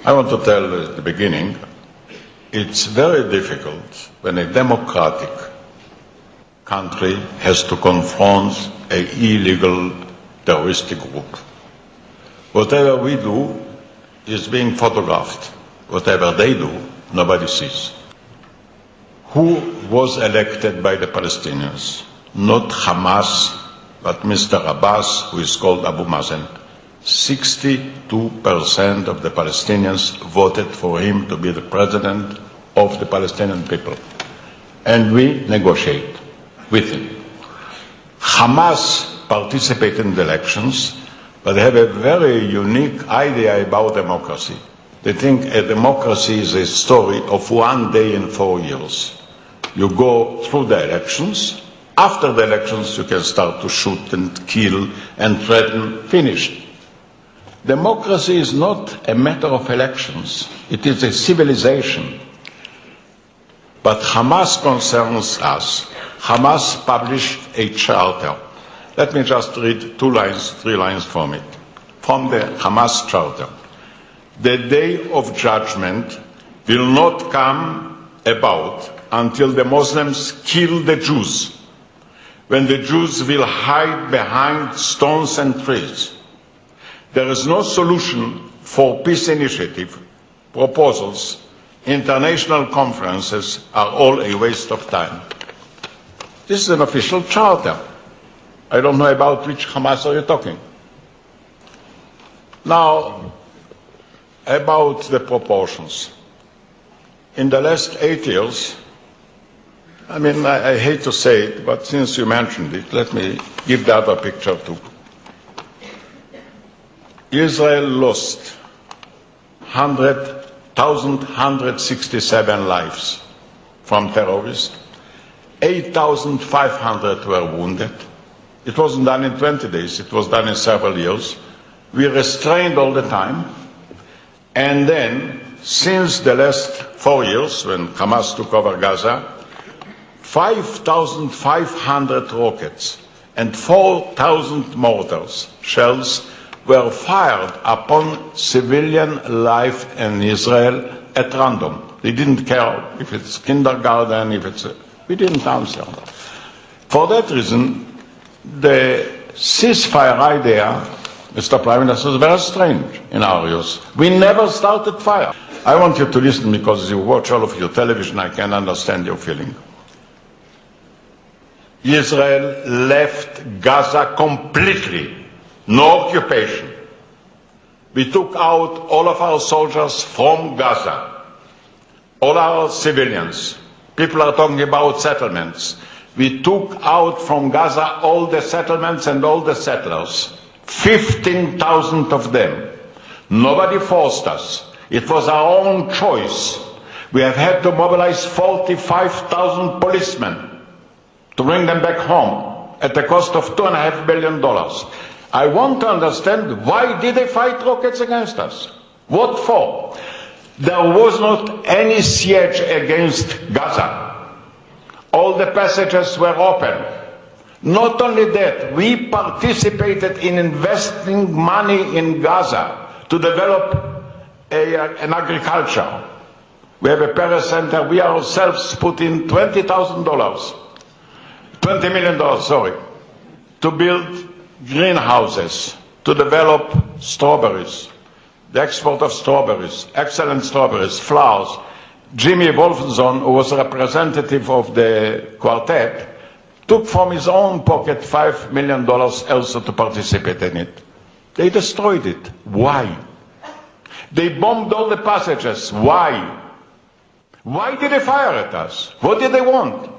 I want to tell at the beginning, it's very difficult when a democratic country has to confront an illegal terroristic group. Whatever we do is being photographed. Whatever they do, nobody sees. Who was elected by the Palestinians? Not Hamas, but Mr. Abbas, who is called Abu Mazen. 62% of the Palestinians voted for him to be the president of the Palestinian people. And we negotiate with him. Hamas participated in the elections, but they have a very unique idea about democracy. They think a democracy is a story of 1 day in 4 years. You go through the elections. After the elections, you can start to shoot and kill and threaten. Finished. Democracy is not a matter of elections. It is a civilization. But Hamas concerns us. Hamas published a charter. Let me just read 2 lines, 3 lines from it. From the Hamas charter. The day of judgment will not come about until the Muslims kill the Jews, when the Jews will hide behind stones and trees. There is no solution for peace initiative, proposals, international conferences are all a waste of time. This is an official charter. I don't know about which Hamas are you talking. Now, about the proportions. In the last 8 years, I hate to say it, but since you mentioned it, let me give the other picture too. Israel lost 1,167 lives from terrorists. 8,500 were wounded. It wasn't done in 20 days. It was done in several years. We restrained all the time. And then, since the last 4 years, when Hamas took over Gaza, 5,500 rockets and 4,000 mortars, shells, were fired upon civilian life in Israel at random. They didn't care if it's kindergarten, we didn't answer. For that reason, the ceasefire idea, Mr. Prime Minister, is very strange in our views. We never started fire. I want you to listen because you watch all of your television, I can understand your feeling. Israel left Gaza completely. No occupation. We took out all of our soldiers from Gaza, all our civilians. People are talking about settlements. We took out from Gaza all the settlements and all the settlers, 15,000 of them. Nobody forced us. It was our own choice. We have had to mobilize 45,000 policemen to bring them back home at the cost of $2.5 billion. I want to understand, why did they fight rockets against us? What for? There was not any siege against Gaza. All the passages were open. Not only that, we participated in investing money in Gaza to develop an agriculture. We have a Paris Center. We ourselves put in $20 million, to build greenhouses, to develop strawberries, the export of strawberries, excellent strawberries, flowers. Jimmy Wolfson, who was a representative of the quartet, took from his own pocket $5 million also to participate in it. They destroyed it. Why? They bombed all the passages. Why? Why did they fire at us? What did they want?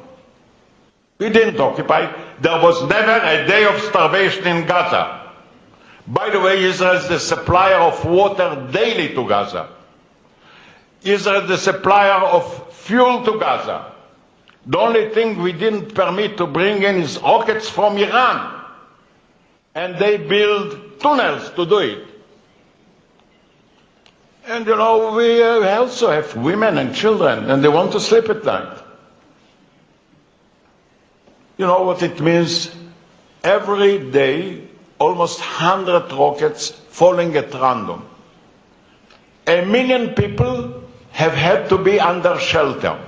We didn't occupy. There was never a day of starvation in Gaza. By the way, Israel is the supplier of water daily to Gaza. Israel is the supplier of fuel to Gaza. The only thing we didn't permit to bring in is rockets from Iran. And they build tunnels to do it. And we also have women and children, and they want to sleep at night. You know what it means? Every day, almost 100 rockets falling at random. 1 million people have had to be under shelter.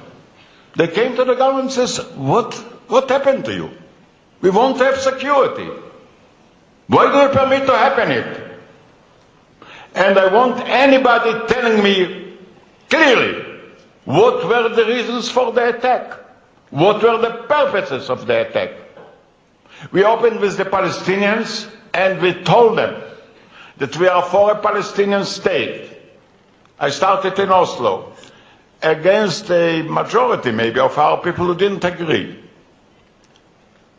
They came to the government and says, what happened to you? We want to have security. Why do you permit to happen it? And I want anybody telling me clearly what were the reasons for the attack? What were the purposes of the attack? We opened with the Palestinians and we told them that we are for a Palestinian state. I started in Oslo against a majority maybe of our people who didn't agree.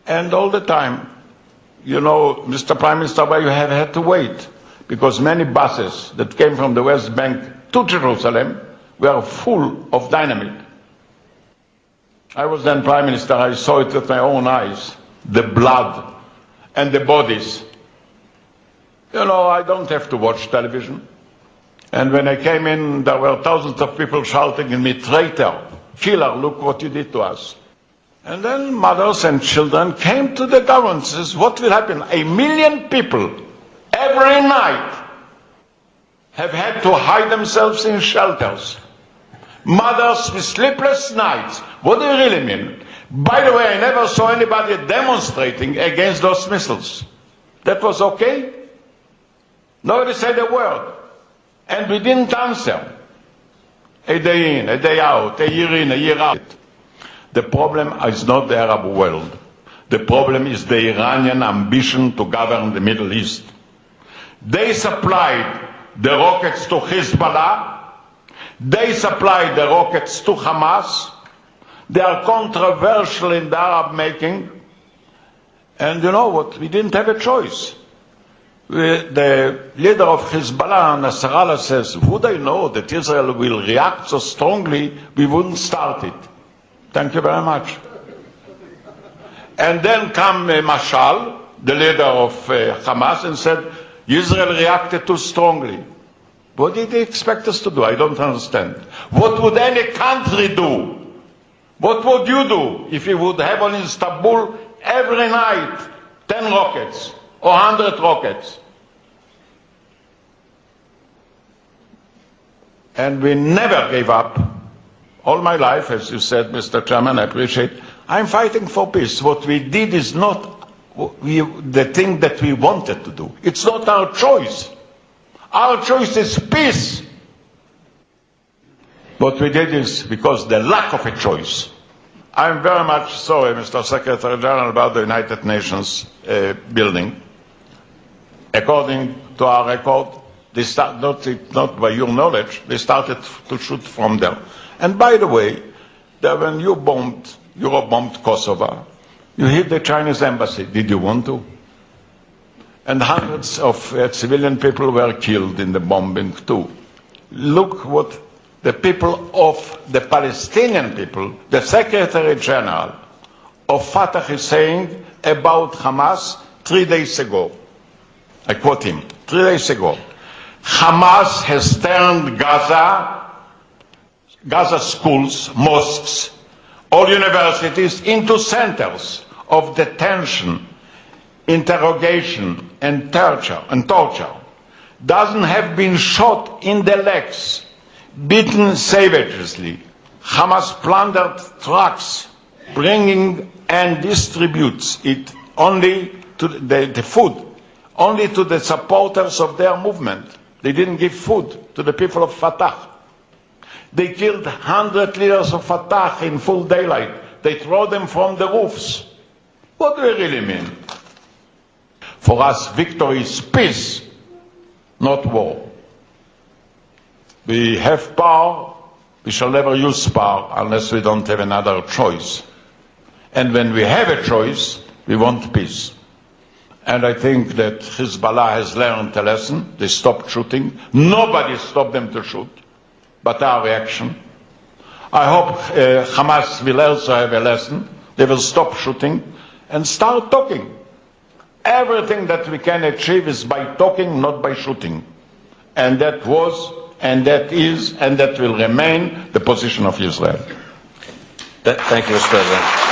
And all the time, you know, Mr. Prime Minister, you have had to wait because many buses that came from the West Bank to Jerusalem were full of dynamite. I was then Prime Minister, I saw it with my own eyes, the blood and the bodies. You know, I don't have to watch television. And when I came in, there were thousands of people shouting at me, traitor, killer, look what you did to us. And then mothers and children came to the government and says, what will happen? 1 million people every night have had to hide themselves in shelters. Mothers with sleepless nights. What do you really mean? By the way, I never saw anybody demonstrating against those missiles. That was okay? Nobody said a word. And we didn't answer. A day in, a day out, a year in, a year out. The problem is not the Arab world. The problem is the Iranian ambition to govern the Middle East. They supplied the rockets to Hezbollah. They supplied the rockets to Hamas. They are controversial in the Arab making. And you know what? We didn't have a choice. The leader of Hezbollah, Nasrallah, says, would I know that Israel will react so strongly, we wouldn't start it. Thank you very much. And then come Mashal, the leader of Hamas, and said, Israel reacted too strongly. What did they expect us to do? I don't understand. What would any country do? What would you do if you would have on Istanbul every night 10 rockets or 100 rockets? And we never gave up. All my life, as you said, Mr. Chairman, I appreciate, I'm fighting for peace. What we did is not the thing that we wanted to do. It's not our choice. Our choice is peace. What we did is because the lack of a choice. I'm very much sorry, Mr. Secretary General, about the United Nations building. According to our record, they start, not by your knowledge, they started to shoot from there. And by the way, when Europe bombed Kosovo, you hit the Chinese embassy. Did you want to? And hundreds of civilian people were killed in the bombing too. Look what the people of the Palestinian people, the Secretary General of Fatah is saying about Hamas 3 days ago. I quote him, 3 days ago. Hamas has turned Gaza schools, mosques, all universities into centers of detention, interrogation, and torture. Doesn't have been shot in the legs, beaten savagely. Hamas plundered trucks, bringing and distributes it only to the food, only to the supporters of their movement. They didn't give food to the people of Fatah. They killed 100 leaders of Fatah in full daylight. They throw them from the roofs. What do we really mean? For us, victory is peace, not war. We have power. We shall never use power unless we don't have another choice. And when we have a choice, we want peace. And I think that Hezbollah has learned a lesson. They stopped shooting. Nobody stopped them to shoot, but our reaction. I hope Hamas will also have a lesson. They will stop shooting and start talking. Everything that we can achieve is by talking, not by shooting. And that was, and that is, and that will remain the position of Israel. Thank you, Mr. President.